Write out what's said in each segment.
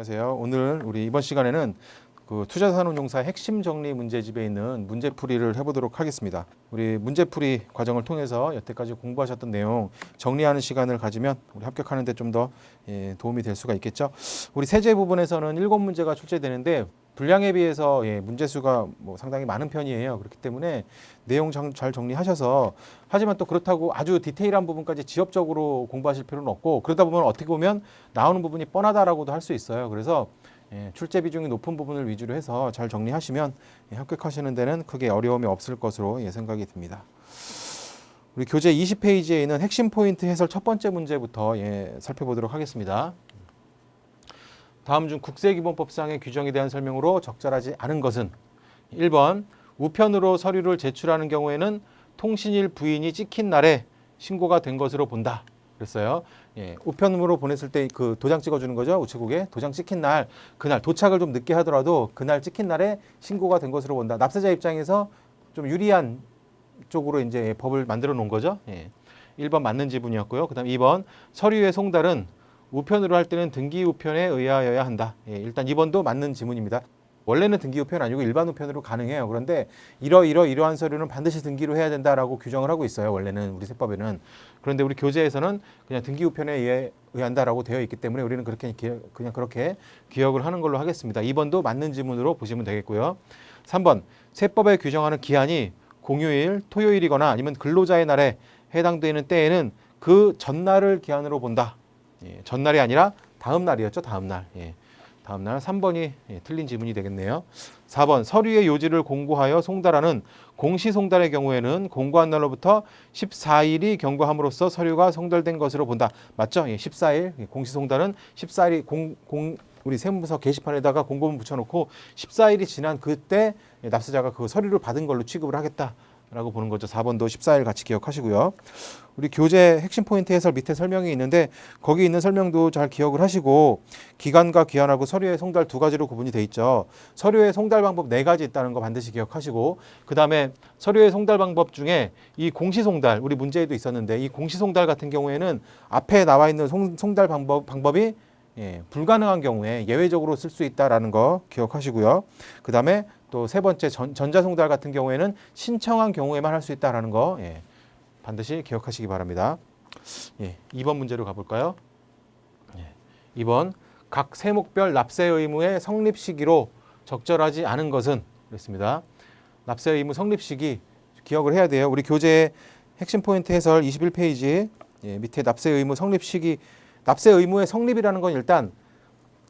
안녕하세요. 오늘 우리 이번 시간에는 그 투자산업용사 핵심 정리 문제집에 있는 문제풀이를 해보도록 하겠습니다. 우리 문제풀이 과정을 통해서 여태까지 공부하셨던 내용 정리하는 시간을 가지면 우리 합격하는 데 좀 더 도움이 될 수가 있겠죠. 우리 세제 부분에서는 7문제가 출제되는데 분량에 비해서 문제 수가 상당히 많은 편이에요. 그렇기 때문에 내용 잘 정리하셔서, 하지만 또 그렇다고 아주 디테일한 부분까지 지엽적으로 공부하실 필요는 없고, 그러다 보면 어떻게 보면 나오는 부분이 뻔하다라고도 할 수 있어요. 그래서 출제 비중이 높은 부분을 위주로 해서 잘 정리하시면 합격하시는 데는 크게 어려움이 없을 것으로 생각이 듭니다. 우리 교재 20페이지에 있는 핵심 포인트 해설 첫 번째 문제부터 살펴보도록 하겠습니다. 다음 중 국세기본법상의 규정에 대한 설명으로 적절하지 않은 것은 1번 우편으로 서류를 제출하는 경우에는 통신일 부인이 찍힌 날에 신고가 된 것으로 본다. 그랬어요. 우편으로 보냈을 때 그 도장 찍어주는 거죠. 우체국에 도장 찍힌 날, 그날 도착을 좀 늦게 하더라도 그날 찍힌 날에 신고가 된 것으로 본다. 납세자 입장에서 좀 유리한 쪽으로 이제 법을 만들어 놓은 거죠. 1번 맞는 지문이었고요. 그다음 2번 서류의 송달은 우편으로 할 때는 등기 우편에 의하여야 한다. 일단 2번도 맞는 지문입니다. 원래는 등기 우편 아니고 일반 우편으로 가능해요. 그런데 이러한 서류는 반드시 등기로 해야 된다라고 규정을 하고 있어요. 원래는 우리 세법에는. 그런데 우리 교재에서는 그냥 등기 우편에 의한다라고 되어 있기 때문에 우리는 그냥 그렇게 기억을 하는 걸로 하겠습니다. 2번도 맞는 지문으로 보시면 되겠고요. 3번 세법에 규정하는 기한이 공휴일, 토요일이거나 아니면 근로자의 날에 해당되는 때에는 그 전날을 기한으로 본다. 전날이 아니라 다음 날이었죠. 다음 날. 다음 날 3번이 틀린 지문이 되겠네요. 4번 서류의 요지를 공고하여 송달하는 공시송달의 경우에는 공고한 날로부터 14일이 경과함으로써 서류가 송달된 것으로 본다. 맞죠? 14일 공시송달은 14일이 우리 세무서 게시판에다가 공고문 붙여놓고 14일이 지난 그때 납세자가 그 서류를 받은 걸로 취급을 하겠다라고 보는 거죠. 4번도 14일 같이 기억하시고요. 우리 교재 핵심 포인트 해설 밑에 설명이 있는데 거기 있는 설명도 잘 기억을 하시고, 기간과 기한하고 서류의 송달 두 가지로 구분이 돼 있죠. 서류의 송달 방법 4가지 있다는 거 반드시 기억하시고, 그 다음에 서류의 송달 방법 중에 이 공시송달, 우리 문제에도 있었는데 이 공시송달 같은 경우에는 앞에 나와 있는 송달 방법이 불가능한 경우에 예외적으로 쓸 수 있다라는 거 기억하시고요. 그 다음에 또 세 번째 전자송달 같은 경우에는 신청한 경우에만 할 수 있다라는 거 반드시 기억하시기 바랍니다. 2번 문제로 가볼까요? 2번 각 세목별 납세 의무의 성립 시기로 적절하지 않은 것은 그랬습니다. 납세 의무 성립 시기 기억을 해야 돼요. 우리 교재 핵심 포인트 해설 21페이지 밑에 납세 의무 성립 시기, 납세 의무의 성립이라는 건 일단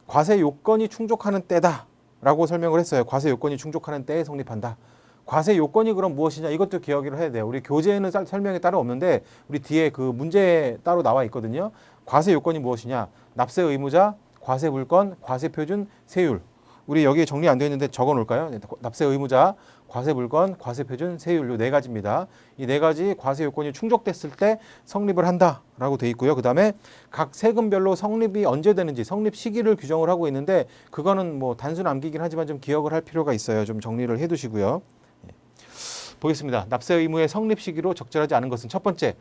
과세 요건이 충족하는 때다라고 설명을 했어요. 과세 요건이 충족하는 때에 성립한다. 과세 요건이 그럼 무엇이냐, 이것도 기억을 해야 돼요. 우리 교재에는 설명이 따로 없는데 우리 뒤에 그 문제에 따로 나와 있거든요. 과세 요건이 무엇이냐, 납세 의무자, 과세 물건, 과세 표준, 세율. 우리 여기에 정리 안 되어 있는데 적어 놓을까요? 납세 의무자, 과세 물건, 과세 표준, 세율, 요 4가지입니다. 이 4가지 과세 요건이 충족됐을 때 성립을 한다라고 돼 있고요. 그 다음에 각 세금별로 성립이 언제 되는지 성립 시기를 규정을 하고 있는데 그거는 단순 암기긴 하지만 좀 기억을 할 필요가 있어요. 좀 정리를 해 두시고요. 보겠습니다. 납세 의무의 성립 시기로 적절하지 않은 것은 첫 번째,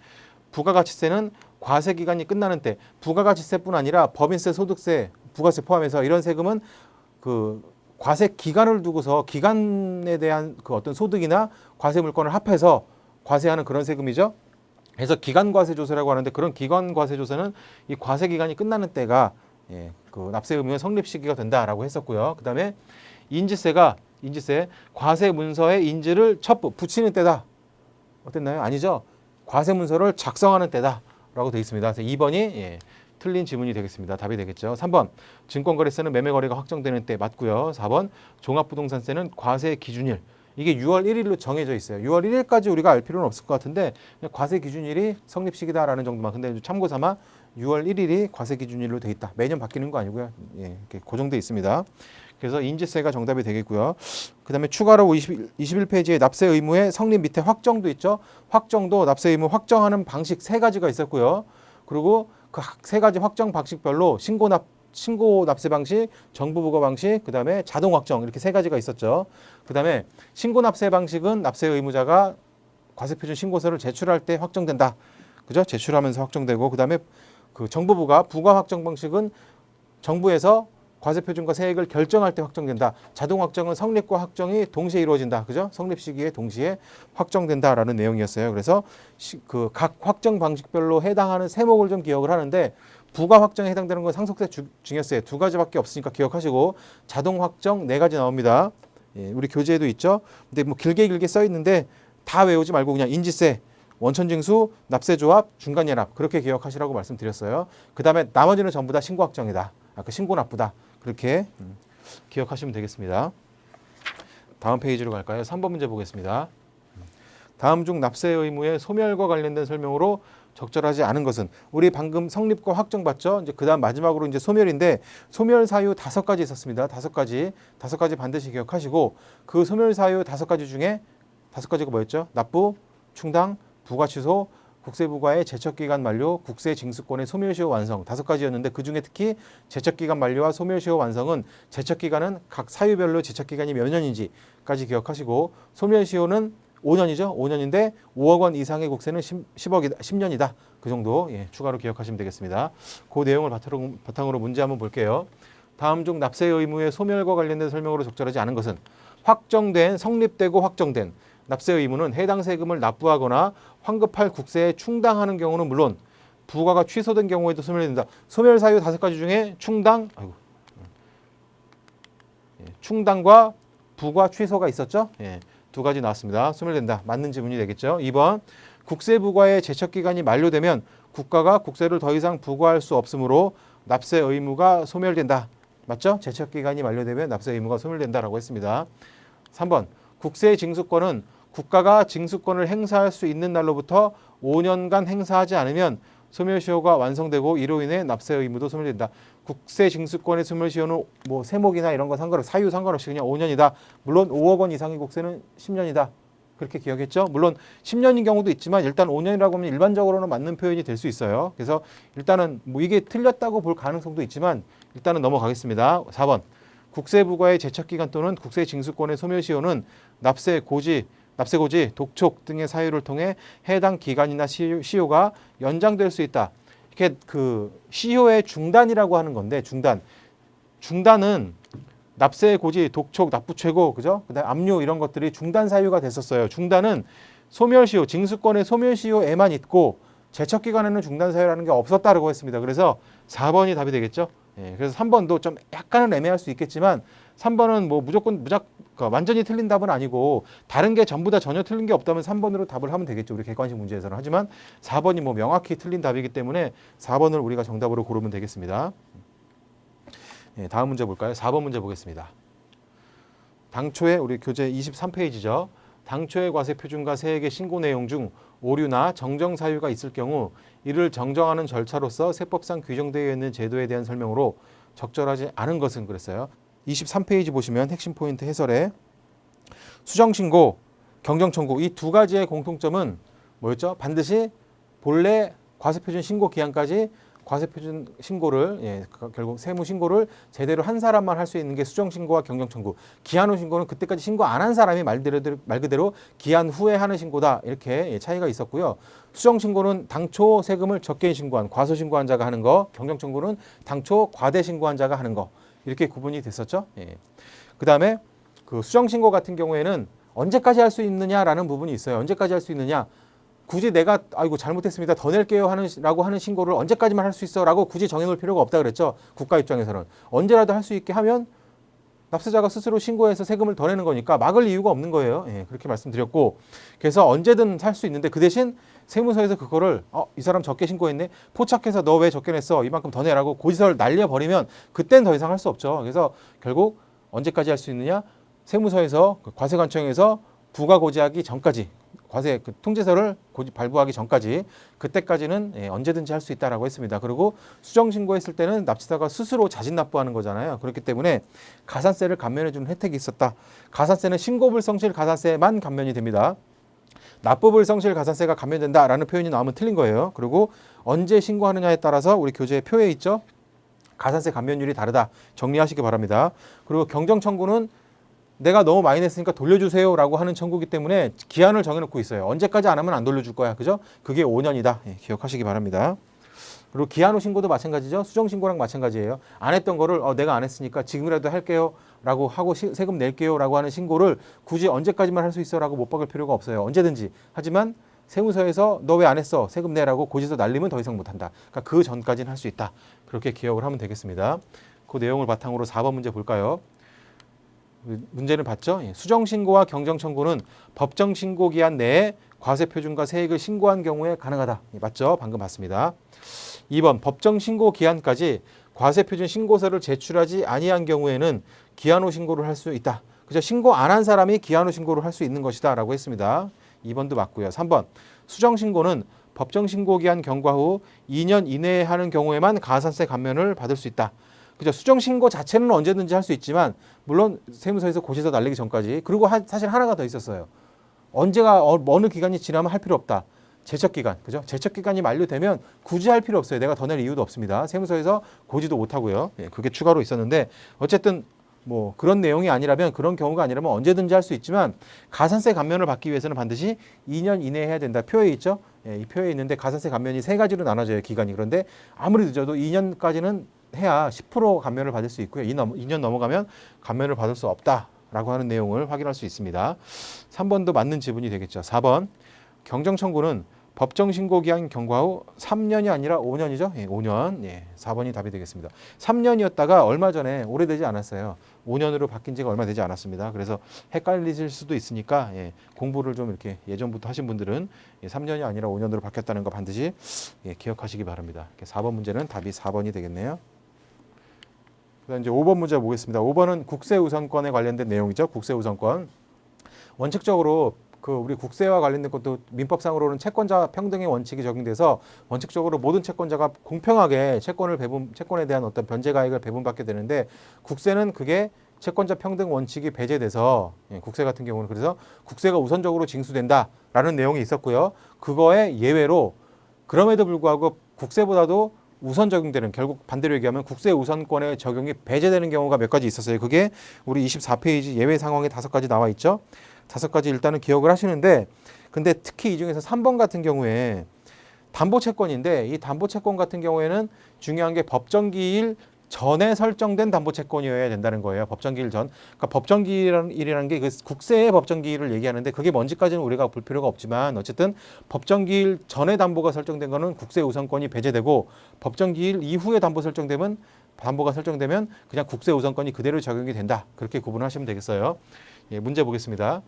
부가가치세는 과세 기간이 끝나는 때, 부가가치세뿐 아니라 법인세, 소득세, 부가세 포함해서 이런 세금은 그 과세 기간을 두고서 기간에 대한 그 어떤 소득이나 과세 물건을 합해서 과세하는 그런 세금이죠. 그래서 기간과세조세라고 하는데, 그런 기간과세조세는 이 과세 기간이 끝나는 때가 그 납세 의무의 성립 시기가 된다라고 했었고요. 그 다음에 인지세, 과세 문서에 인지를 붙이는 때다. 어땠나요? 아니죠. 과세 문서를 작성하는 때다라고 되어 있습니다. 그래서 2번이 틀린 지문이 되겠습니다. 답이 되겠죠. 3번 증권거래세는 매매거래가 확정되는 때 맞고요. 4번 종합부동산세는 과세 기준일. 이게 6월 1일로 정해져 있어요. 6월 1일까지 우리가 알 필요는 없을 것 같은데 그냥 과세 기준일이 성립시기다라는 정도만. 근데 참고 삼아 6월 1일이 과세 기준일로 돼 있다. 매년 바뀌는 거 아니고요. 이렇게 고정돼 있습니다. 그래서 인지세가 정답이 되겠고요. 그 다음에 추가로 21페이지에 납세 의무의 성립 밑에 확정도 있죠. 확정도 납세 의무 확정하는 방식 3가지가 있었고요. 그리고 그 3가지 확정 방식별로 신고 납세 방식, 정부 부과 방식, 그 다음에 자동 확정, 이렇게 3가지가 있었죠. 그 다음에 신고 납세 방식은 납세 의무자가 과세표준 신고서를 제출할 때 확정된다. 그죠? 제출하면서 확정되고, 그 다음에 그 정부 부과 확정 방식은 정부에서 과세표준과 세액을 결정할 때 확정된다. 자동 확정은 성립과 확정이 동시에 이루어진다. 그죠? 성립 시기에 동시에 확정된다라는 내용이었어요. 그래서 그 각 확정 방식별로 해당하는 세목을 좀 기억을 하는데 부가 확정에 해당되는 건 상속세 증여세 두 가지밖에 없으니까 기억하시고 자동 확정 네 가지 나옵니다. 예, 우리 교재에도 있죠. 근데 뭐 길게 써 있는데 다 외우지 말고 그냥 인지세, 원천징수, 납세조합, 중간연합 그렇게 기억하시라고 말씀드렸어요. 그 다음에 나머지는 전부 다 신고 확정이다. 아까 신고 납부다. 그렇게 기억하시면 되겠습니다. 다음 페이지로 갈까요? 3번 문제 보겠습니다. 다음 중 납세 의무의 소멸과 관련된 설명으로 적절하지 않은 것은 우리 방금 성립과 확정 봤죠? 이제 그다음 마지막으로 이제 소멸인데 소멸 사유 5가지 있었습니다. 5가지 반드시 기억하시고 그 소멸 사유 5가지 중에 5가지가 뭐였죠? 납부, 충당, 부과 취소, 국세부과의 제척기간 만료, 국세징수권의 소멸시효 완성 5가지였는데 그중에 특히 제척기간 만료와 소멸시효 완성은 제척기간은 각 사유별로 제척기간이 몇 년인지까지 기억하시고 소멸시효는 5년이죠. 5년인데 5억 원 이상의 국세는 10년이다. 그 정도 추가로 기억하시면 되겠습니다. 그 내용을 바탕으로 문제 한번 볼게요. 다음 중 납세 의무의 소멸과 관련된 설명으로 적절하지 않은 것은 성립되고 확정된 납세 의무는 해당 세금을 납부하거나 환급할 국세에 충당하는 경우는 물론 부과가 취소된 경우에도 소멸된다. 소멸 사유 5가지 중에 충당과 부과 취소가 있었죠. 2가지 나왔습니다. 소멸된다. 맞는 지문이 되겠죠. 2번 국세부과의 제척기간이 만료되면 국가가 국세를 더 이상 부과할 수 없으므로 납세 의무가 소멸된다. 맞죠? 제척기간이 만료되면 납세 의무가 소멸된다라고 했습니다. 3번 국세징수권은 국가가 징수권을 행사할 수 있는 날로부터 5년간 행사하지 않으면 소멸시효가 완성되고 이로 인해 납세 의무도 소멸된다. 국세징수권의 소멸시효는 뭐 세목이나 이런 거 사유 상관없이 그냥 5년이다. 물론 5억 원 이상의 국세는 10년이다. 그렇게 기억했죠. 물론 10년인 경우도 있지만 일단 5년이라고 하면 일반적으로는 맞는 표현이 될 수 있어요. 그래서 일단은 뭐 이게 틀렸다고 볼 가능성도 있지만 일단은 넘어가겠습니다. 4번 국세부과의 제척기간 또는 국세징수권의 소멸시효는 납세고지, 독촉 등의 사유를 통해 해당 기간이나 시효가 연장될 수 있다. 이렇게 그 시효의 중단이라고 하는 건데 중단은 납세고지, 독촉, 납부최고, 그죠? 그다음 압류 이런 것들이 중단 사유가 됐었어요. 중단은 소멸시효, 징수권의 소멸시효에만 있고 제척기간에는 중단 사유라는 게 없었다라고 했습니다. 그래서 4번이 답이 되겠죠. 그래서 3번도 좀 약간은 애매할 수 있겠지만 3번은 뭐 무조건 완전히 틀린 답은 아니고 다른 게 전부 다 전혀 틀린 게 없다면 3번으로 답을 하면 되겠죠. 우리 객관식 문제에서는. 하지만 4번이 뭐 명확히 틀린 답이기 때문에 4번을 우리가 정답으로 고르면 되겠습니다. 다음 문제 볼까요? 4번 문제 보겠습니다. 당초에 우리 교재 23페이지죠. 당초의 과세표준과 세액의 신고 내용 중 오류나 정정 사유가 있을 경우 이를 정정하는 절차로서 세법상 규정되어 있는 제도에 대한 설명으로 적절하지 않은 것은 그랬어요. 23페이지 보시면 핵심 포인트 해설에 수정신고, 경정청구 이 2가지의 공통점은 뭐였죠? 반드시 본래 과세표준 신고 기한까지 과세표준 신고를 결국 세무 신고를 제대로 한 사람만 할 수 있는 게 수정신고와 경정청구. 기한 후 신고는 그때까지 신고 안 한 사람이 말 그대로 기한 후에 하는 신고다. 이렇게 차이가 있었고요. 수정신고는 당초 세금을 적게 신고한 과소신고한 자가 하는 거, 경정청구는 당초 과대 신고한 자가 하는 거. 이렇게 구분이 됐었죠. 그 다음에 그 수정신고 같은 경우에는 언제까지 할 수 있느냐라는 부분이 있어요. 언제까지 할 수 있느냐. 굳이 내가 아이고 잘못했습니다. 더 낼게요 라고 하는 신고를 언제까지만 할 수 있어 라고 굳이 정해놓을 필요가 없다 그랬죠. 국가 입장에서는. 언제라도 할 수 있게 하면 납세자가 스스로 신고해서 세금을 더 내는 거니까 막을 이유가 없는 거예요. 그렇게 말씀드렸고 그래서 언제든 할 수 있는데 그 대신 세무서에서 그거를 이 사람 적게 신고했네. 포착해서 너 왜 적게 냈어? 이만큼 더 내라고 고지서를 날려버리면 그땐 더 이상 할 수 없죠. 그래서 결국 언제까지 할 수 있느냐? 세무서에서 과세관청에서 부가 고지하기 전까지 과세 통지서를 발부하기 전까지 그때까지는 언제든지 할 수 있다라고 했습니다. 그리고 수정 신고했을 때는 납세자가 스스로 자진 납부하는 거잖아요. 그렇기 때문에 가산세를 감면해 주는 혜택이 있었다. 가산세는 신고불성실 가산세만 감면이 됩니다. 납부불성실 가산세가 감면된다라는 표현이 나오면 틀린 거예요. 그리고 언제 신고하느냐에 따라서 우리 교재 표에 있죠. 가산세 감면율이 다르다. 정리하시기 바랍니다. 그리고 경정청구는 내가 너무 많이 냈으니까 돌려주세요 라고 하는 청구기 때문에 기한을 정해놓고 있어요. 언제까지 안 하면 안 돌려줄 거야. 그죠? 그게 5년이다. 기억하시기 바랍니다. 그리고 기한 후 신고도 마찬가지죠. 수정 신고랑 마찬가지예요. 안 했던 거를 내가 안 했으니까 지금이라도 할게요 라고 하고 세금 낼게요 라고 하는 신고를 굳이 언제까지만 할 수 있어 라고 못 박을 필요가 없어요. 언제든지. 하지만 세무서에서 너 왜 안 했어? 세금 내라고 고지서 날리면 더 이상 못한다. 그러니까 그 전까지는 할 수 있다. 그렇게 기억을 하면 되겠습니다. 그 내용을 바탕으로 4번 문제 볼까요? 문제를 봤죠? 수정신고와 경정청구는 법정신고기한 내에 과세표준과 세액을 신고한 경우에 가능하다. 맞죠? 방금 봤습니다. 2번 법정신고기한까지 과세표준 신고서를 제출하지 아니한 경우에는 기한 후 신고를 할 수 있다. 그죠? 신고 안 한 사람이 기한 후 신고를 할 수 있는 것이다 라고 했습니다. 2번도 맞고요. 3번 수정신고는 법정신고기한 경과 후 2년 이내에 하는 경우에만 가산세 감면을 받을 수 있다. 그죠? 수정신고 자체는 언제든지 할 수 있지만 물론 세무서에서 고지서 날리기 전까지. 그리고 사실 하나가 더 있었어요. 언제가 어느 기간이 지나면 할 필요 없다. 제척기간, 그죠? 제척기간이 만료되면 굳이 할 필요 없어요. 내가 더 낼 이유도 없습니다. 세무서에서 고지도 못 하고요. 그게 추가로 있었는데 어쨌든 뭐 그런 내용이 아니라면 그런 경우가 아니라면 언제든지 할 수 있지만 가산세 감면을 받기 위해서는 반드시 2년 이내에 해야 된다. 표에 있죠? 이 표에 있는데 가산세 감면이 3가지로 나눠져요. 기간이. 그런데 아무리 늦어도 2년까지는 해야 10% 감면을 받을 수 있고요. 2년 넘어가면 감면을 받을 수 없다라고 하는 내용을 확인할 수 있습니다. 3번도 맞는 지분이 되겠죠. 4번 경정청구는 법정신고기한 경과 후 3년이 아니라 5년이죠. 5년. 4번이 답이 되겠습니다. 3년이었다가 얼마 전에 오래되지 않았어요. 5년으로 바뀐 지가 얼마 되지 않았습니다. 그래서 헷갈리실 수도 있으니까 공부를 좀 이렇게 예전부터 하신 분들은 3년이 아니라 5년으로 바뀌었다는 거 반드시 기억하시기 바랍니다. 4번 문제는 답이 4번이 되겠네요. 그다음 이제 5번 문제 보겠습니다. 5번은 국세우선권에 관련된 내용이죠. 국세우선권. 원칙적으로 우리 국세와 관련된 것도 민법상으로는 채권자 평등의 원칙이 적용돼서 원칙적으로 모든 채권자가 공평하게 채권에 대한 어떤 변제가액을 배분받게 되는데 국세는 그게 채권자 평등 원칙이 배제돼서 국세 같은 경우는 그래서 국세가 우선적으로 징수된다라는 내용이 있었고요. 그거에 예외로 그럼에도 불구하고 국세보다도 우선 적용되는 결국 반대로 얘기하면 국세 우선권의 적용이 배제되는 경우가 몇 가지 있었어요. 그게 우리 24페이지 예외 상황에 5가지 나와 있죠. 5가지 일단은 기억을 하시는데 근데 특히 이 중에서 3번 같은 경우에 담보채권인데 이 담보채권 같은 경우에는 중요한 게 법정기일 전에 설정된 담보채권이어야 된다는 거예요. 법정기일 전. 그러니까 법정기일이라는 게 그 국세의 법정기일을 얘기하는데 그게 뭔지까지는 우리가 볼 필요가 없지만 어쨌든 법정기일 전에 담보가 설정된 거는 국세 우선권이 배제되고 법정기일 이후에 담보가 설정되면 그냥 국세 우선권이 그대로 적용이 된다. 그렇게 구분하시면 되겠어요. 문제 보겠습니다.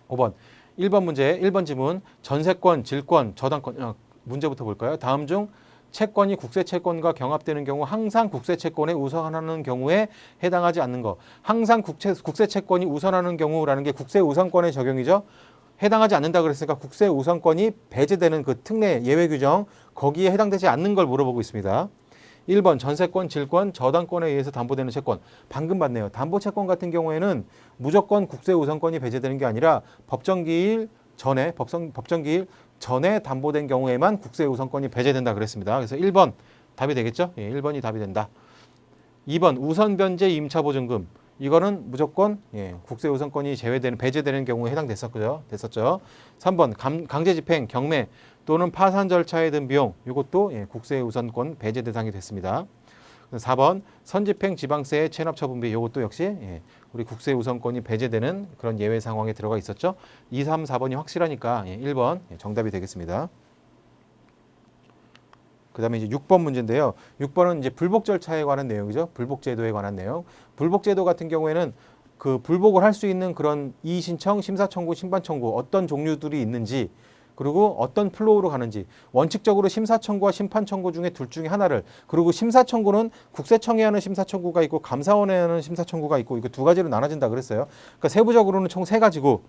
5번. 1번 문제, 1번 지문. 전세권, 질권, 저당권. 문제부터 볼까요? 다음 중 채권이 국세채권과 경합되는 경우 항상 국세채권에 우선하는 경우에 해당하지 않는 거. 항상 국세채권이 우선하는 경우라는 게 국세우선권의 적용이죠. 해당하지 않는다 그랬으니까 국세우선권이 배제되는 그 특례 예외 규정 거기에 해당되지 않는 걸 물어보고 있습니다. 1번 전세권, 질권, 저당권에 의해서 담보되는 채권. 방금 봤네요. 담보채권 같은 경우에는 무조건 국세우선권이 배제되는 게 아니라 법정기일 전에 담보된 경우에만 국세우선권이 배제된다 그랬습니다. 그래서 1번 답이 되겠죠? 1번이 답이 된다. 2번 우선변제 임차보증금. 이거는 무조건 국세우선권이 배제되는 경우에 해당됐었죠. 3번 강제집행, 경매 또는 파산 절차에 든 비용. 이것도 국세우선권 배제 대상이 됐습니다. 4번 선집행 지방세의 체납처분비. 이것도 역시 우리 국세우선권이 배제되는 그런 예외 상황에 들어가 있었죠. 2, 3, 4번이 확실하니까 1번 정답이 되겠습니다. 그 다음에 이제 6번 문제인데요. 6번은 이제 불복 절차에 관한 내용이죠. 불복제도에 관한 내용. 불복제도 같은 경우에는 그 불복을 할 수 있는 그런 이의신청, 심사청구, 심판청구 어떤 종류들이 있는지 그리고 어떤 플로우로 가는지 원칙적으로 심사청구와 심판청구 중에 둘 중에 하나를 그리고 심사청구는 국세청에 하는 심사청구가 있고 감사원에 하는 심사청구가 있고 이거 2가지로 나눠진다 그랬어요. 그러니까 세부적으로는 총 3가지고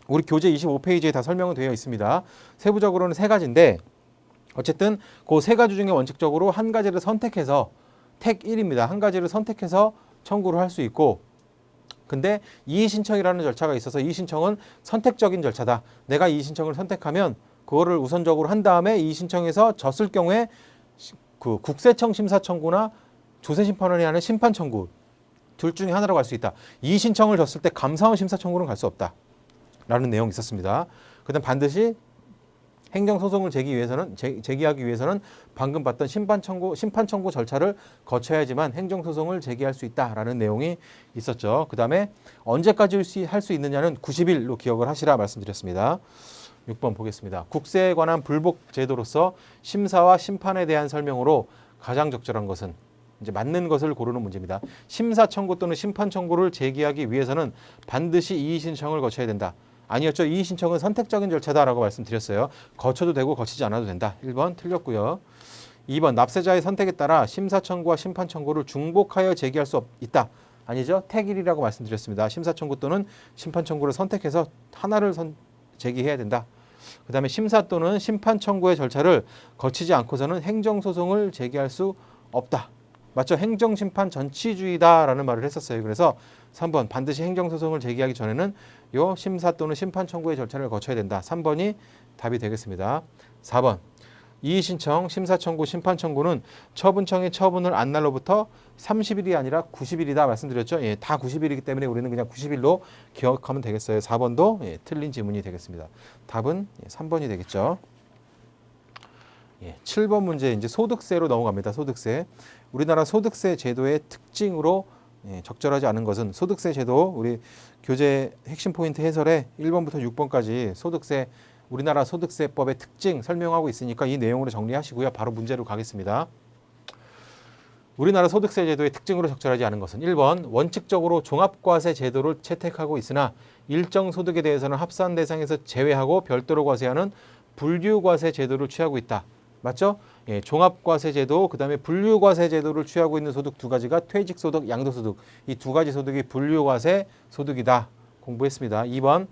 우리 교재 25페이지에 다 설명은 되어 있습니다. 세부적으로는 3가지인데 어쨌든 그 3가지 중에 원칙적으로 한 가지를 선택해서 택 1입니다. 한 가지를 선택해서 청구를 할 수 있고 근데 이의신청이라는 절차가 있어서 이의신청은 선택적인 절차다. 내가 이의신청을 선택하면 그거를 우선적으로 한 다음에 이의신청에서 졌을 경우에 그 국세청 심사청구나 조세심판원이 하는 심판청구 둘 중에 하나로 갈 수 있다. 이의신청을 졌을 때 감사원 심사청구는 갈 수 없다. 라는 내용이 있었습니다. 그다음 반드시 행정소송을 제기하기 위해서는 방금 봤던 심판 청구 절차를 거쳐야지만 행정소송을 제기할 수 있다라는 내용이 있었죠. 그 다음에 언제까지 할 수 있느냐는 90일로 기억을 하시라 말씀드렸습니다. 6번 보겠습니다. 국세에 관한 불복 제도로서 심사와 심판에 대한 설명으로 가장 적절한 것은 이제 맞는 것을 고르는 문제입니다. 심사 청구 또는 심판 청구를 제기하기 위해서는 반드시 이의 신청을 거쳐야 된다. 아니었죠. 이의 신청은 선택적인 절차다라고 말씀드렸어요. 거쳐도 되고 거치지 않아도 된다. 1번 틀렸고요. 2번 납세자의 선택에 따라 심사 청구와 심판 청구를 중복하여 제기할 수 있다. 아니죠. 택일이라고 말씀드렸습니다. 심사 청구 또는 심판 청구를 선택해서 하나를 제기해야 된다. 그 다음에 심사 또는 심판 청구의 절차를 거치지 않고서는 행정소송을 제기할 수 없다. 맞죠? 행정심판 전치주의다라는 말을 했었어요. 그래서 3번 반드시 행정소송을 제기하기 전에는 요 심사 또는 심판 청구의 절차를 거쳐야 된다. 3번이 답이 되겠습니다. 4번 이의신청, 심사청구, 심판청구는 처분청의 처분을 한 날로부터 30일이 아니라 90일이다 말씀드렸죠. 예, 다 90일이기 때문에 우리는 그냥 90일로 기억하면 되겠어요. 4번도 예, 틀린 지문이 되겠습니다. 답은 3번이 되겠죠. 예, 7번 문제 이제 소득세로 넘어갑니다. 소득세. 우리나라 소득세 제도의 특징으로 적절하지 않은 것은 소득세 제도 우리 교재 핵심 포인트 해설에 1번부터 6번까지 소득세 우리나라 소득세법의 특징 설명하고 있으니까 이 내용으로 정리하시고요. 바로 문제로 가겠습니다. 우리나라 소득세 제도의 특징으로 적절하지 않은 것은 1번 원칙적으로 종합과세 제도를 채택하고 있으나 일정 소득에 대해서는 합산 대상에서 제외하고 별도로 과세하는 분류과세 제도를 취하고 있다. 맞죠? 예, 종합과세 제도, 그 다음에 분류과세 제도를 취하고 있는 소득 두 가지가 퇴직소득, 양도소득. 이 두 가지 소득이 분류과세 소득이다. 공부했습니다. 1번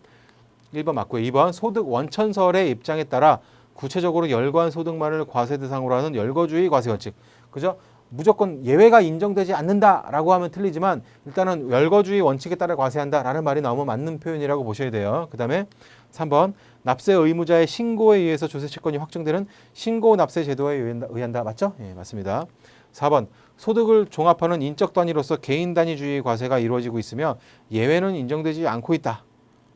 맞고요. 2번 소득 원천설의 입장에 따라 구체적으로 열거한 소득만을 과세 대상으로 하는 열거주의 과세 원칙. 그죠? 무조건 예외가 인정되지 않는다라고 하면 틀리지만 일단은 열거주의 원칙에 따라 과세한다라는 말이 나오면 맞는 표현이라고 보셔야 돼요. 그 다음에 3번 납세 의무자의 신고에 의해서 조세 채권이 확정되는 신고 납세 제도에 의한다. 맞죠? 예, 맞습니다. 4번 소득을 종합하는 인적 단위로서 개인 단위주의 과세가 이루어지고 있으며 예외는 인정되지 않고 있다.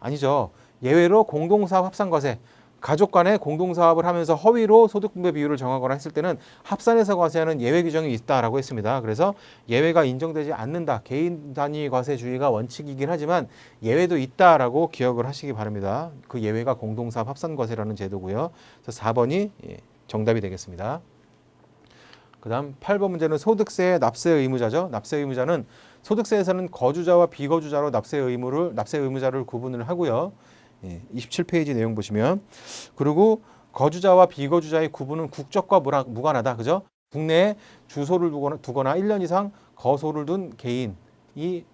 아니죠. 예외로 공동사업 합산과세, 가족 간에 공동사업을 하면서 허위로 소득분배 비율을 정하거나 했을 때는 합산해서 과세하는 예외 규정이 있다라고 했습니다. 그래서 예외가 인정되지 않는다. 개인 단위 과세주의가 원칙이긴 하지만 예외도 있다라고 기억을 하시기 바랍니다. 그 예외가 공동사업 합산과세라는 제도고요. 그래서 4번이 정답이 되겠습니다. 그 다음 8번 문제는 소득세 납세 의무자죠. 납세 의무자는 소득세에서는 거주자와 비거주자로 납세 의무자를 구분을 하고요. 27페이지 내용 보시면 그리고 거주자와 비거주자의 구분은 국적과 무관하다. 그죠? 국내에 주소를 두거나 1년 이상 거소를 둔 개인이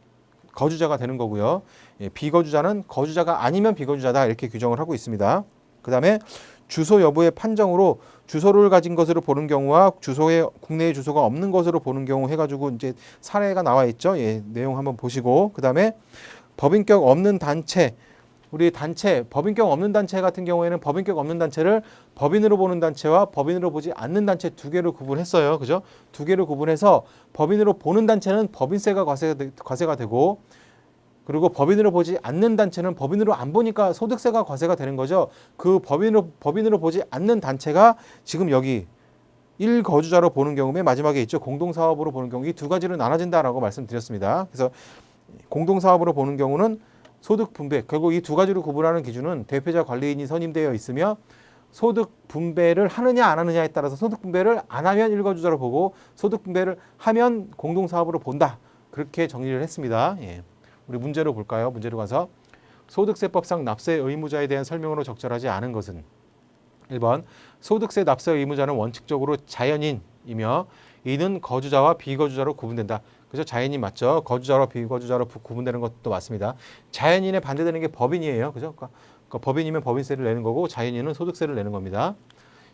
거주자가 되는 거고요. 비거주자는 거주자가 아니면 비거주자다 이렇게 규정을 하고 있습니다. 그 다음에 주소 여부의 판정으로 주소를 가진 것으로 보는 경우와 주소에 국내에 주소가 없는 것으로 보는 경우 해가지고 이제 사례가 나와 있죠. 예, 내용 한번 보시고 그 다음에 법인격 없는 단체 우리 단체, 법인격 없는 단체 같은 경우에는 법인격 없는 단체를 법인으로 보는 단체와 법인으로 보지 않는 단체 두 개로 구분했어요. 그죠? 두 개로 구분해서 법인으로 보는 단체는 법인세가 과세가 되고 그리고 법인으로 보지 않는 단체는 법인으로 안 보니까 소득세가 과세가 되는 거죠. 그 법인으로 보지 않는 단체가 지금 여기 1거주자로 보는 경우 맨 마지막에 있죠. 공동사업으로 보는 경우 이 두 가지로 나눠진다라고 말씀드렸습니다. 그래서 공동사업으로 보는 경우는 소득 분배, 결국 이 두 가지로 구분하는 기준은 대표자 관리인이 선임되어 있으며 소득 분배를 하느냐 안 하느냐에 따라서 소득 분배를 안 하면 1거주자로 보고 소득 분배를 하면 공동사업으로 본다. 그렇게 정리를 했습니다. 예. 우리 문제로 볼까요? 문제로 가서 소득세법상 납세 의무자에 대한 설명으로 적절하지 않은 것은 1번 소득세 납세 의무자는 원칙적으로 자연인이며 이는 거주자와 비거주자로 구분된다. 그래서 자연인 맞죠? 거주자로 비거주자로 구분되는 것도 맞습니다. 자연인에 반대되는 게 법인이에요. 그죠? 그러니까 법인이면 법인세를 내는 거고 자연인은 소득세를 내는 겁니다.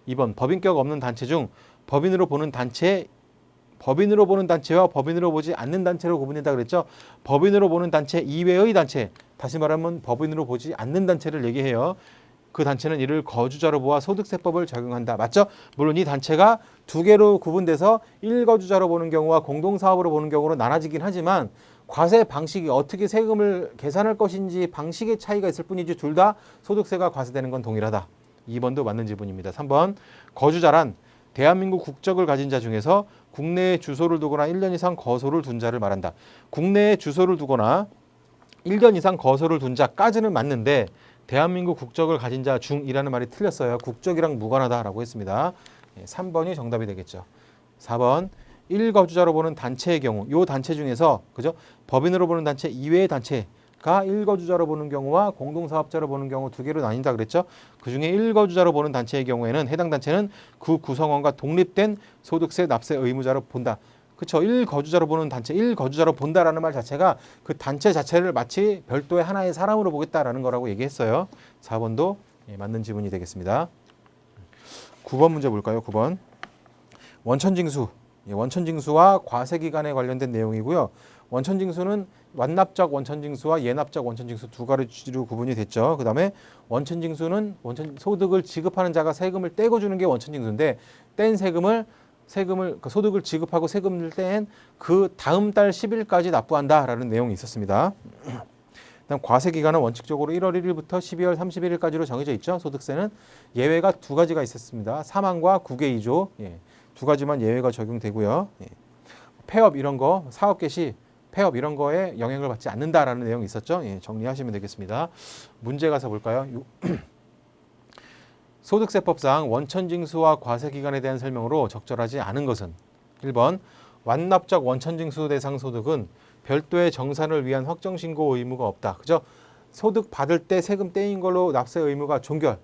2번 법인격 없는 단체 중 법인으로 보는 단체와 법인으로 보지 않는 단체로 구분된다 그랬죠? 법인으로 보는 단체 이외의 단체, 다시 말하면 법인으로 보지 않는 단체를 얘기해요. 그 단체는 이를 거주자로 보아 소득세법을 적용한다. 맞죠? 물론 이 단체가 두 개로 구분돼서 1거주자로 보는 경우와 공동사업으로 보는 경우로 나눠지긴 하지만 과세 방식이 어떻게 세금을 계산할 것인지 방식의 차이가 있을 뿐이지 둘 다 소득세가 과세되는 건 동일하다. 2번도 맞는 지문입니다. 3번 거주자란 대한민국 국적을 가진 자 중에서 국내에 주소를 두거나 1년 이상 거소를 둔 자를 말한다. 국내에 주소를 두거나 1년 이상 거소를 둔 자까지는 맞는데 대한민국 국적을 가진 자 중이라는 말이 틀렸어요. 국적이랑 무관하다라고 했습니다. 3번이 정답이 되겠죠. 4번 1거주자로 보는 단체의 경우 이 단체 중에서 그죠? 법인으로 보는 단체 이외의 단체가 1거주자로 보는 경우와 공동사업자로 보는 경우 두 개로 나뉜다 그랬죠. 그중에 1거주자로 보는 단체의 경우에는 해당 단체는 그 구성원과 독립된 소득세 납세 의무자로 본다. 그렇죠. 1거주자로 보는 단체, 1거주자로 본다라는 말 자체가 그 단체 자체를 마치 별도의 하나의 사람으로 보겠다라는 거라고 얘기했어요. 4번도 맞는 지문이 되겠습니다. 9번 문제 볼까요? 9번. 원천징수. 원천징수와 과세기간에 관련된 내용이고요. 원천징수는 완납적 원천징수와 예납적 원천징수 두 가지로 구분이 됐죠. 그 다음에 원천징수는 소득을 지급하는 자가 세금을 떼고 주는 게 원천징수인데 뗀 세금을 그 소득을 지급하고 세금을 뗀 그 다음 달 10일까지 납부한다라는 내용이 있었습니다. 그다음 과세기간은 원칙적으로 1월 1일부터 12월 31일까지로 정해져 있죠. 소득세는 예외가 두 가지가 있었습니다. 사망과 국외이조 두 가지만 예외가 적용되고요. 폐업 이런 거, 사업 개시, 폐업 이런 거에 영향을 받지 않는다라는 내용이 있었죠. 정리하시면 되겠습니다. 문제 가서 볼까요? 소득세법상 원천징수와 과세기간에 대한 설명으로 적절하지 않은 것은 1번 완납적 원천징수 대상 소득은 별도의 정산을 위한 확정신고 의무가 없다. 그죠? 소득 받을 때 세금 떼인 걸로 납세 의무가 종결.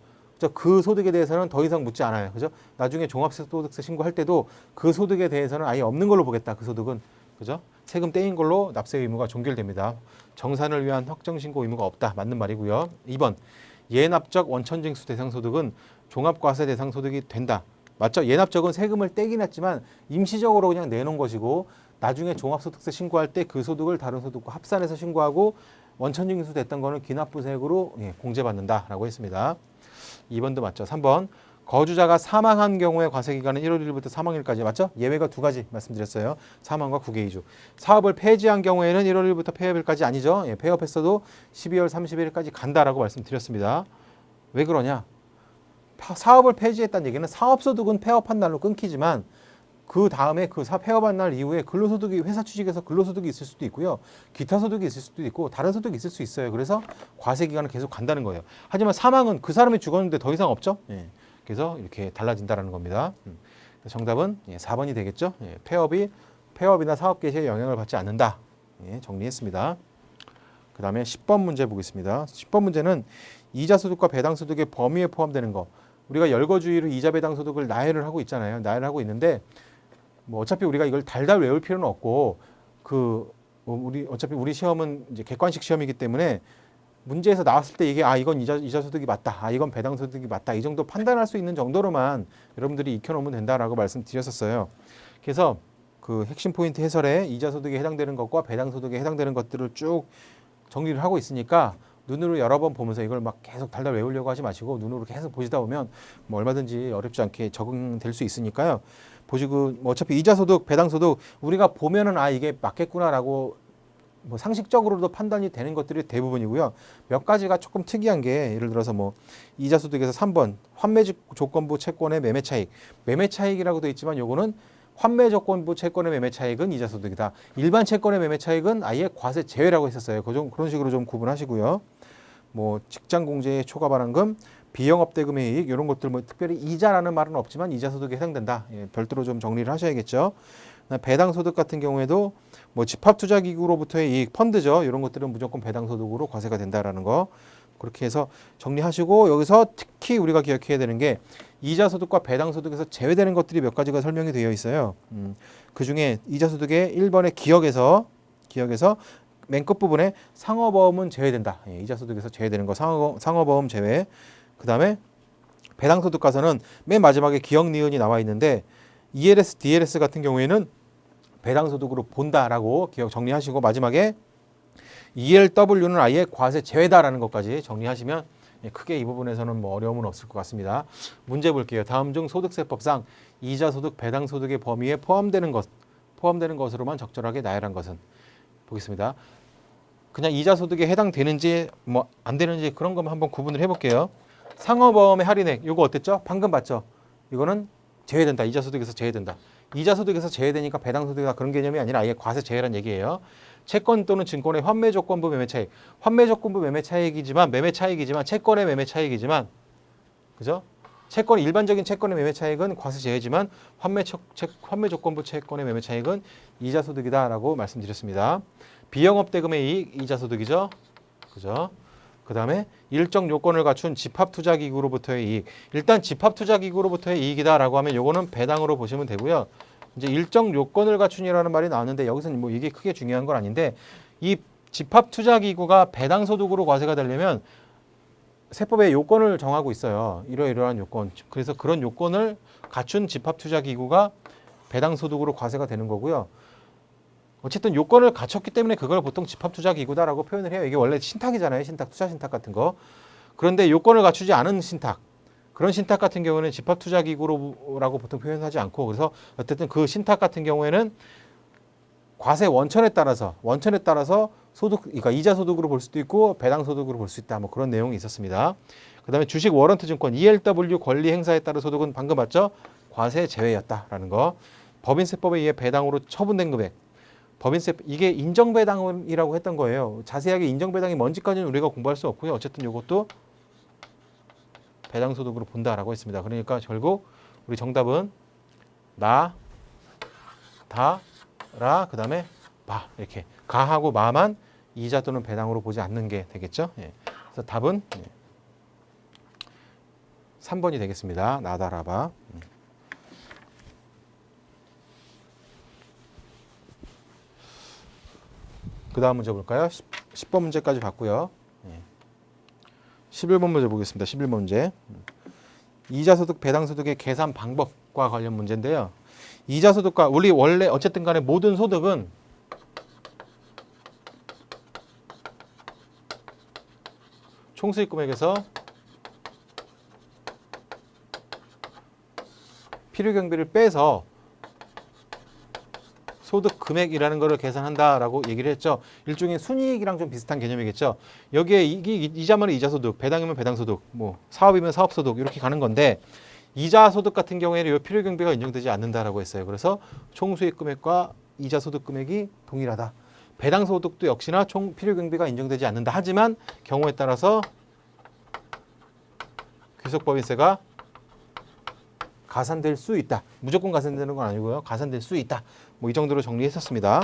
그 소득에 대해서는 더 이상 묻지 않아요. 그죠? 나중에 종합소득세 신고할 때도 그 소득에 대해서는 아예 없는 걸로 보겠다. 그 소득은. 그죠? 세금 떼인 걸로 납세 의무가 종결됩니다. 정산을 위한 확정신고 의무가 없다. 맞는 말이고요. 2번. 예납적 원천징수 대상 소득은 종합과세 대상 소득이 된다. 맞죠? 예납적은 세금을 떼긴 했지만 임시적으로 그냥 내놓은 것이고 나중에 종합소득세 신고할 때 그 소득을 다른 소득과 합산해서 신고하고 원천징수 됐던 거는 기납부세액으로 공제받는다라고 했습니다. 2번도 맞죠. 3번 거주자가 사망한 경우에 과세기간은 1월 1일부터 사망일까지 맞죠? 예외가 두 가지 말씀드렸어요. 사망과 국외이주. 사업을 폐지한 경우에는 1월 1일부터 폐업일까지 아니죠. 폐업했어도 12월 31일까지 간다라고 말씀드렸습니다. 왜 그러냐? 사업을 폐지했다는 얘기는 사업소득은 폐업한 날로 끊기지만 그 다음에 그 폐업한 날 이후에 근로소득이 회사 취직에서 근로소득이 있을 수도 있고요. 기타 소득이 있을 수도 있고 다른 소득이 있을 수 있어요. 그래서 과세기간은 계속 간다는 거예요. 하지만 사망은 그 사람이 죽었는데 더 이상 없죠. 그래서 이렇게 달라진다는 겁니다. 정답은 4번이 되겠죠. 폐업이나 사업 개시에 영향을 받지 않는다. 정리했습니다. 그 다음에 10번 문제 보겠습니다. 10번 문제는 이자소득과 배당소득의 범위에 포함되는 거. 우리가 열거주의로 이자 배당소득을 나열을 하고 있잖아요. 나열을 하고 있는데 뭐 어차피 우리가 이걸 달달 외울 필요는 없고 어차피 우리 시험은 이제 객관식 시험이기 때문에 문제에서 나왔을 때 이게 이건 이자소득이 맞다. 이건 배당소득이 맞다. 이 정도 판단할 수 있는 정도로만 여러분들이 익혀놓으면 된다라고 말씀드렸었어요. 그래서 그 핵심 포인트 해설에 이자소득에 해당되는 것과 배당소득에 해당되는 것들을 쭉 정리를 하고 있으니까 눈으로 여러 번 보면서 이걸 막 계속 달달 외우려고 하지 마시고 눈으로 계속 보시다 보면 뭐 얼마든지 어렵지 않게 적응될 수 있으니까요. 보시고 뭐 어차피 이자소득, 배당소득 우리가 보면은 이게 맞겠구나라고 뭐 상식적으로도 판단이 되는 것들이 대부분이고요. 몇 가지가 조금 특이한 게 예를 들어서 뭐 이자소득에서 3번 환매 조건부 채권의 매매 차익, 매매 차익이라고 되어 있지만 요거는 환매 조건부 채권의 매매 차익은 이자소득이다. 일반 채권의 매매 차익은 아예 과세 제외라고 했었어요. 그런 식으로 좀 구분하시고요. 뭐 직장 공제의 초과 발행금, 비영업 대금의 이익 이런 것들 뭐 특별히 이자라는 말은 없지만 이자소득에 해당된다. 별도로 좀 정리를 하셔야겠죠. 배당소득 같은 경우에도 뭐 집합투자기구로부터의 이익, 펀드죠. 이런 것들은 무조건 배당소득으로 과세가 된다라는 거. 그렇게 해서 정리하시고 여기서 특히 우리가 기억해야 되는 게 이자소득과 배당소득에서 제외되는 것들이 몇 가지가 설명이 되어 있어요. 그중에 이자소득의 1번의 기억에서 맨 끝부분에 상호보험은 제외된다. 이자소득에서 제외되는 거 상호보험 제외. 그 다음에 배당소득 가서는 맨 마지막에 기억 니은이 나와 있는데 ELS, DLS 같은 경우에는 배당소득으로 본다라고 기억 정리하시고 마지막에 ELW는 아예 과세 제외다라는 것까지 정리하시면 크게 이 부분에서는 뭐 어려움은 없을 것 같습니다. 문제 볼게요. 다음 중 소득세법상 이자소득, 배당소득의 범위에 포함되는 것으로만 적절하게 나열한 것은 보겠습니다. 그냥 이자소득에 해당되는지 뭐 안 되는지 그런 것만 한번 구분을 해볼게요. 상호보험의 할인액 요거 어땠죠? 방금 봤죠? 이거는 제외된다. 이자소득에서 제외된다. 이자소득에서 제외되니까 배당소득이다 그런 개념이 아니라 아예 과세 제외란 얘기예요. 채권 또는 증권의 환매조건부 매매 차익. 환매조건부 매매 차익이지만 채권의 매매 차익이지만 그죠? 채권이 일반적인 채권의 매매 차익은 과세 제외지만 환매조건부 채권의 매매 차익은 이자소득이다라고 말씀드렸습니다. 비영업 대금의 이익 이자소득이죠. 그죠? 그다음에 일정 요건을 갖춘 집합투자기구로부터의 이익. 일단 집합투자기구로부터의 이익이다라고 하면 요거는 배당으로 보시면 되고요. 이제 일정 요건을 갖춘이라는 말이 나왔는데 여기서는 뭐 이게 크게 중요한 건 아닌데 이 집합투자기구가 배당소득으로 과세가 되려면 세법에 요건을 정하고 있어요. 이러이러한 요건. 그래서 그런 요건을 갖춘 집합투자기구가 배당소득으로 과세가 되는 거고요. 어쨌든 요건을 갖췄기 때문에 그걸 보통 집합투자기구다라고 표현을 해요. 이게 원래 신탁이잖아요. 신탁, 투자신탁 같은 거. 그런데 요건을 갖추지 않은 신탁, 그런 신탁 같은 경우에는 집합투자기구라고 보통 표현하지 않고 그래서 어쨌든 그 신탁 같은 경우에는 과세 원천에 따라서 소득, 그러니까 이자소득으로 볼 수도 있고 배당소득으로 볼 수 있다. 뭐 그런 내용이 있었습니다. 그다음에 주식 워런트 증권 ELW 권리 행사에 따른 소득은 방금 봤죠? 과세 제외였다라는 거. 법인세법에 의해 배당으로 처분된 금액. 법인세 이게 인정배당이라고 했던 거예요. 자세하게 인정배당이 뭔지까지는 우리가 공부할 수 없고요. 어쨌든 이것도 배당소득으로 본다라고 했습니다. 그러니까 결국 우리 정답은 나, 다, 라, 그 다음에 바 이렇게 가하고 마만 이자 또는 배당으로 보지 않는 게 되겠죠. 예. 그래서 답은 3번이 되겠습니다. 나다라바. 그 다음 문제 볼까요? 10번 문제까지 봤고요. 11번 문제 보겠습니다. 11번 문제. 이자소득, 배당소득의 계산 방법과 관련 문제인데요. 이자소득과 우리 원래 어쨌든 간에 모든 소득은 총수익 금액에서 필요경비를 빼서 소득 금액이라는 것을 계산한다라고 얘기를 했죠. 일종의 순이익이랑 좀 비슷한 개념이겠죠. 여기에 이자면 이자소득, 배당이면 배당소득, 뭐 사업이면 사업소득 이렇게 가는 건데 이자소득 같은 경우에는 이 필요경비가 인정되지 않는다라고 했어요. 그래서 총수익 금액과 이자소득 금액이 동일하다. 배당소득도 역시나 총 필요경비가 인정되지 않는다. 하지만 경우에 따라서 귀속법인세가 가산될 수 있다. 무조건 가산되는 건 아니고요. 가산될 수 있다. 뭐 이 정도로 정리했었습니다.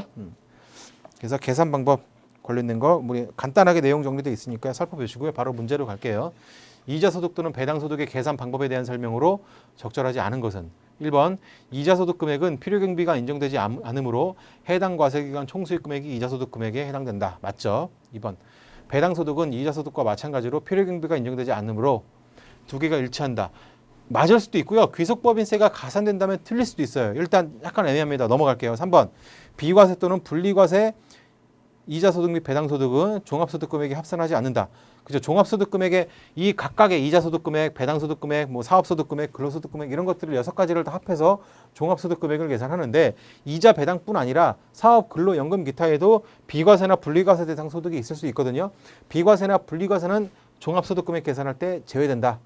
그래서 계산 방법 관련된 거 우리 간단하게 내용 정리되어 있으니까 살펴보시고요. 바로 문제로 갈게요. 이자소득 또는 배당소득의 계산 방법에 대한 설명으로 적절하지 않은 것은 1번 이자소득 금액은 필요경비가 인정되지 않으므로 해당 과세기간 총수익 금액이 이자소득 금액에 해당된다. 맞죠? 2번 배당소득은 이자소득과 마찬가지로 필요경비가 인정되지 않으므로 두 개가 일치한다. 맞을 수도 있고요. 귀속법인세가 가산된다면 틀릴 수도 있어요. 일단 약간 애매합니다. 넘어갈게요. 3번 비과세 또는 분리과세 이자소득 및 배당소득은 종합소득 금액이 합산하지 않는다. 그죠? 종합소득 금액에 이 각각의 이자소득 금액, 배당소득 금액, 뭐 사업소득 금액, 근로소득 금액 이런 것들을 6가지를 다 합해서 종합소득 금액을 계산하는데 이자 배당뿐 아니라 사업, 근로, 연금, 기타에도 비과세나 분리과세 대상 소득이 있을 수 있거든요. 비과세나 분리과세는 종합소득 금액 계산할 때 제외된다.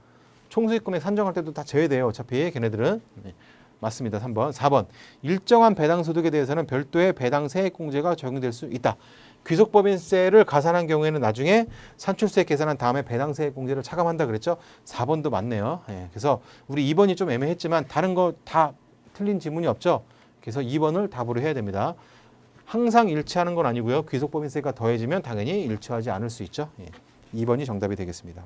총수익 금액 산정할 때도 다 제외돼요. 어차피 걔네들은. 네, 맞습니다. 3번. 4번. 일정한 배당소득에 대해서는 별도의 배당 세액공제가 적용될 수 있다. 귀속법인세를 가산한 경우에는 나중에 산출세 계산한 다음에 배당 세액공제를 차감한다 그랬죠. 4번도 맞네요. 네, 그래서 우리 2번이 좀 애매했지만 다른 거 다 틀린 지문이 없죠. 그래서 2번을 답으로 해야 됩니다. 항상 일치하는 건 아니고요. 귀속법인세가 더해지면 당연히 일치하지 않을 수 있죠. 예, 2번이 정답이 되겠습니다.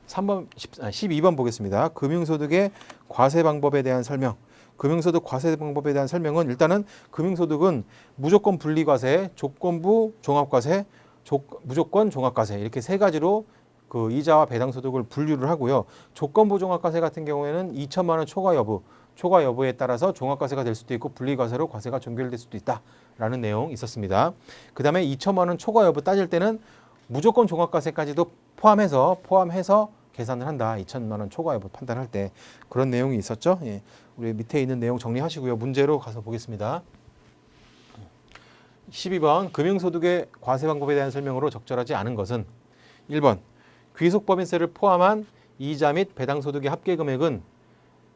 12번 보겠습니다. 금융소득의 과세 방법에 대한 설명. 금융소득 과세 방법에 대한 설명은 일단은 금융소득은 무조건 분리과세, 조건부 종합과세, 무조건 종합과세 이렇게 세 가지로 그 이자와 배당소득을 분류를 하고요. 조건부 종합과세 같은 경우에는 2천만 원 초과 여부에 따라서 종합과세가 될 수도 있고 분리과세로 과세가 종결될 수도 있다라는 내용 있었습니다. 그 다음에 2천만 원 초과 여부 따질 때는 무조건 종합과세까지도 포함해서 계산을 한다. 2천만 원 초과 여부 판단할 때 그런 내용이 있었죠. 예. 우리 밑에 있는 내용 정리하시고요. 문제로 가서 보겠습니다. 12번 금융소득의 과세 방법에 대한 설명으로 적절하지 않은 것은 1번 귀속법인세를 포함한 이자 및 배당소득의 합계금액은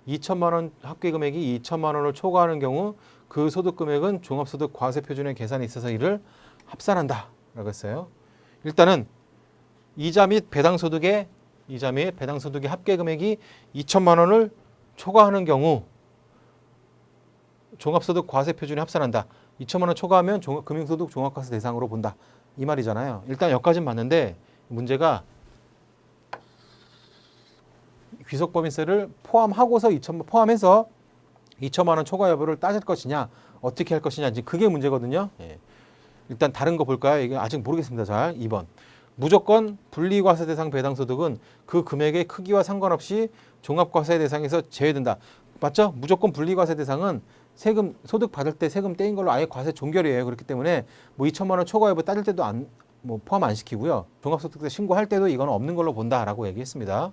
2천만 원, 합계금액이 2천만 원을 초과하는 경우 그 소득금액은 종합소득과세표준의 계산에 있어서 이를 합산한다 라고 했어요. 일단은 이자 및 배당소득의 합계금액이 2천만 원을 초과하는 경우 종합소득과세표준에 합산한다. 2천만 원 초과하면 금융소득 종합과세 대상으로 본다. 이 말이잖아요. 일단 여기까지는 맞는데 문제가 귀속법인세를 포함해서 2천만 원 초과 여부를 따질 것이냐, 어떻게 할 것이냐, 이제 그게 문제거든요. 예. 일단 다른 거 볼까요? 이게 아직 모르겠습니다. 잘 2번. 무조건 분리과세 대상 배당소득은 그 금액의 크기와 상관없이 종합과세 대상에서 제외된다. 맞죠? 무조건 분리과세 대상은 세금 소득 받을 때 세금 떼인 걸로 아예 과세 종결이에요. 그렇기 때문에 뭐 2천만 원 초과 여부 따질 때도 포함 안 시키고요. 종합소득세 신고할 때도 이건 없는 걸로 본다라고 얘기했습니다.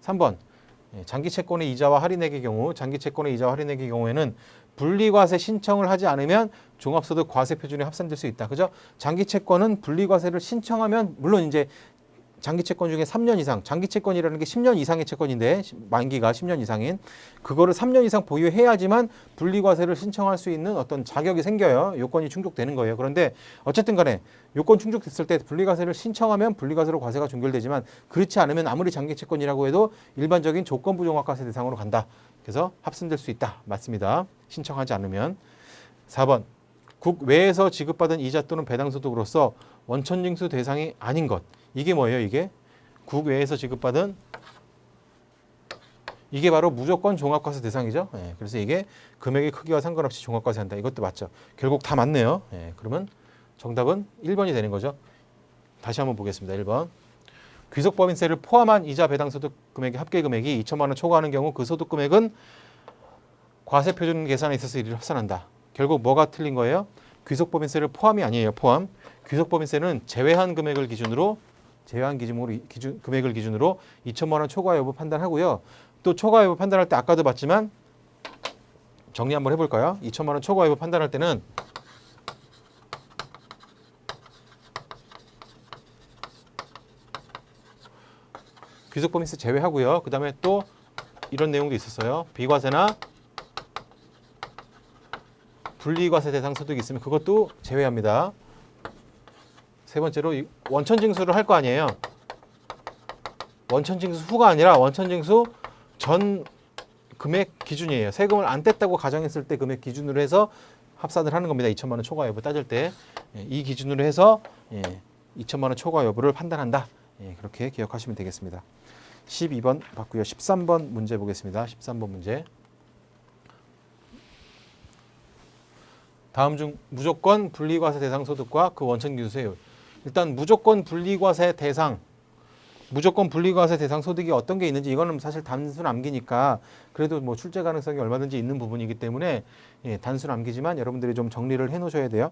3번. 장기채권의 이자와 할인액의 경우에는 분리과세 신청을 하지 않으면 종합소득 과세표준에 합산될 수 있다. 그죠? 장기채권은 분리과세를 신청하면 물론 이제 장기채권 중에 3년 이상, 장기채권이라는 게 10년 이상의 채권인데 만기가 10년 이상인 그거를 3년 이상 보유해야지만 분리과세를 신청할 수 있는 어떤 자격이 생겨요. 요건이 충족되는 거예요. 그런데 어쨌든 간에 요건 충족됐을 때 분리과세를 신청하면 분리과세로 과세가 종결되지만 그렇지 않으면 아무리 장기채권이라고 해도 일반적인 조건부 종합과세 대상으로 간다. 그래서 합산될 수 있다. 맞습니다. 신청하지 않으면. 4번. 국외에서 지급받은 이자 또는 배당소득으로서 원천징수 대상이 아닌 것. 이게 뭐예요? 이게 국외에서 지급받은 이게 바로 무조건 종합과세 대상이죠. 예, 그래서 이게 금액의 크기와 상관없이 종합과세한다. 이것도 맞죠. 결국 다 맞네요. 예, 그러면 정답은 1번이 되는 거죠. 다시 한번 보겠습니다. 1번. 귀속법인세를 포함한 이자 배당소득 금액의 합계금액이 2천만 원 초과하는 경우 그 소득금액은 과세표준 계산에 있어서 이를 합산한다. 결국 뭐가 틀린 거예요? 귀속법인세를 포함이 아니에요. 포함. 귀속법인세는 제외한 금액을 기준으로 금액을 기준으로 2천만 원 초과 여부 판단하고요. 또 초과 여부 판단할 때 아까도 봤지만 정리 한번 해볼까요? 2천만 원 초과 여부 판단할 때는 귀속법인세 제외하고요. 그 다음에 또 이런 내용도 있었어요. 비과세나 분리과세 대상 소득이 있으면 그것도 제외합니다. 세 번째로 원천징수를 할 거 아니에요. 원천징수 후가 아니라 원천징수 전 금액 기준이에요. 세금을 안 뗐다고 가정했을 때 금액 기준으로 해서 합산을 하는 겁니다. 2천만 원 초과 여부 따질 때. 이 기준으로 해서 2천만 원 초과 여부를 판단한다. 그렇게 기억하시면 되겠습니다. 12번 봤고요. 13번 문제 보겠습니다. 13번 문제. 다음 중 무조건 분리과세 대상 소득과 그 원천징수세율. 일단 무조건 분리과세 대상 소득이 어떤 게 있는지 이거는 사실 단순 암기니까 그래도 뭐 출제 가능성이 얼마든지 있는 부분이기 때문에 단순 암기지만 여러분들이 좀 정리를 해 놓으셔야 돼요.